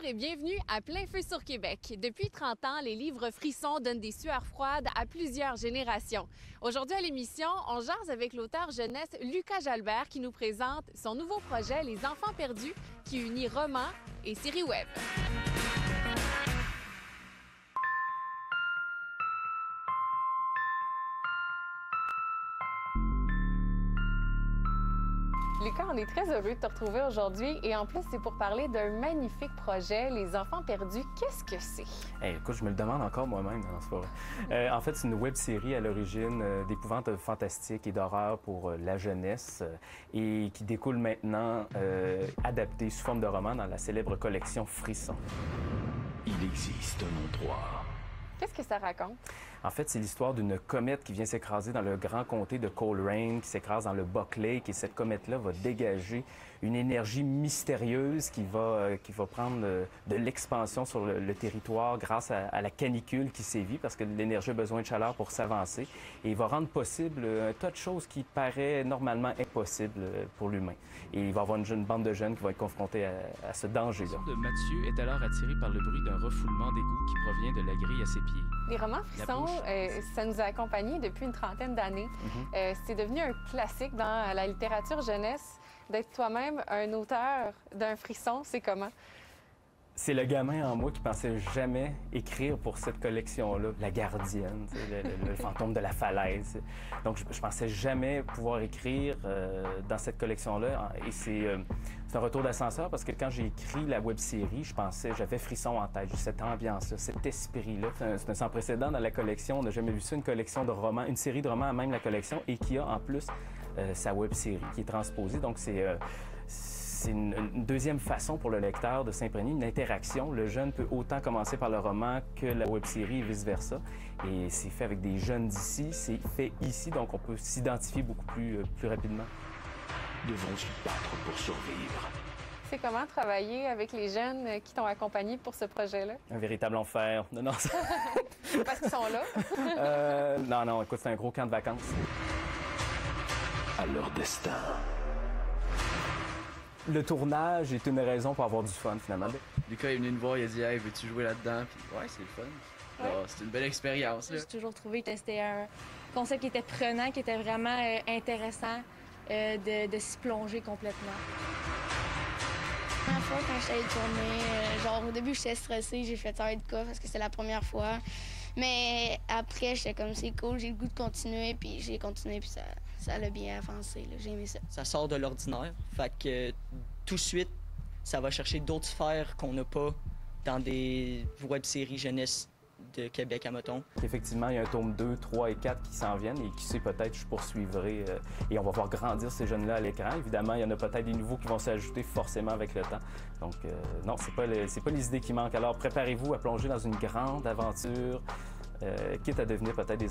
Bonjour et bienvenue à Plein Feu sur Québec. Depuis 30 ans, les livres Frissons donnent des sueurs froides à plusieurs générations. Aujourd'hui à l'émission, on jase avec l'auteur jeunesse Lucas Jalbert qui nous présente son nouveau projet Les Enfants perdus qui unit roman et série web. Lucas, on est très heureux de te retrouver aujourd'hui et en plus, c'est pour parler d'un magnifique projet, Les Enfants perdus. Qu'est-ce que c'est? Hey, écoute, je me le demande encore moi-même. Non, c'est pas vrai. En fait, c'est une web-série à l'origine d'épouvante fantastique et d'horreur pour la jeunesse et qui découle maintenant adaptée sous forme de roman dans la célèbre collection Frissons. Il existe un endroit. Qu'est-ce que ça raconte? En fait, c'est l'histoire d'une comète qui vient s'écraser dans le grand comté de Coleraine, qui s'écrase dans le Buck Lake. Et cette comète-là va dégager une énergie mystérieuse qui va prendre de l'expansion sur le territoire grâce à la canicule qui sévit, parce que l'énergie a besoin de chaleur pour s'avancer. Et il va rendre possible un tas de choses qui paraît normalement impossibles pour l'humain. Et il va y avoir une bande de jeunes qui vont être confrontés à ce danger-là. Le Mathieu est alors attiré par le bruit d'un refoulement d'égout qui provient de la grille à ses pieds. Les romans Frissons, ça nous a accompagnés depuis une trentaine d'années. C'est devenu un classique dans la littérature jeunesse. D'être toi-même un auteur d'un frisson, c'est comment? C'est le gamin en moi qui pensait jamais écrire pour cette collection-là, La Gardienne, le fantôme de la falaise. Donc, je pensais jamais pouvoir écrire dans cette collection-là. Et c'est un retour d'ascenseur parce que quand j'ai écrit la web-série, j'avais Frisson en tête, cette ambiance-là, cet esprit-là. C'est un sans précédent dans la collection. On n'a jamais vu ça, une collection de romans, une série de romans à même la collection et qui a en plus sa web-série qui est transposée. Donc, c'est une deuxième façon pour le lecteur de s'imprégner, une interaction. Le jeune peut autant commencer par le roman que la web-série et vice-versa. Et c'est fait avec des jeunes d'ici, c'est fait ici, donc on peut s'identifier beaucoup plus rapidement. Devront se battre pour survivre. C'est comment travailler avec les jeunes qui t'ont accompagné pour ce projet-là? Un véritable enfer. Non, Parce qu'ils sont là? Non, écoute, c'est un gros camp de vacances. À leur destin. Le tournage est une raison pour avoir du fun, finalement. Lucas est venu nous voir, il a dit « Hey, veux-tu jouer là-dedans? » Puis ouais, c'est le fun. C'était une belle expérience. J'ai toujours trouvé que c'était un concept qui était prenant, qui était vraiment intéressant de s'y plonger complètement. La première fois, quand j'étais allée tourner, au début, j'étais stressée, j'ai fait ça de cas parce que c'était la première fois. Mais après, j'étais comme, c'est cool, j'ai le goût de continuer, puis j'ai continué, puis ça l'a bien avancé, j'ai aimé ça. Ça sort de l'ordinaire, fait que tout de suite, ça va chercher d'autres sphères qu'on n'a pas dans des web-séries jeunesse de Québec, à mettons. Effectivement, il y a un tome 2, 3 et 4 qui s'en viennent et qui sait, peut-être je poursuivrai et on va voir grandir ces jeunes-là à l'écran. Évidemment, il y en a peut-être des nouveaux qui vont s'ajouter forcément avec le temps. Donc non, c'est pas les idées qui manquent. Alors préparez-vous à plonger dans une grande aventure, quitte à devenir peut-être des...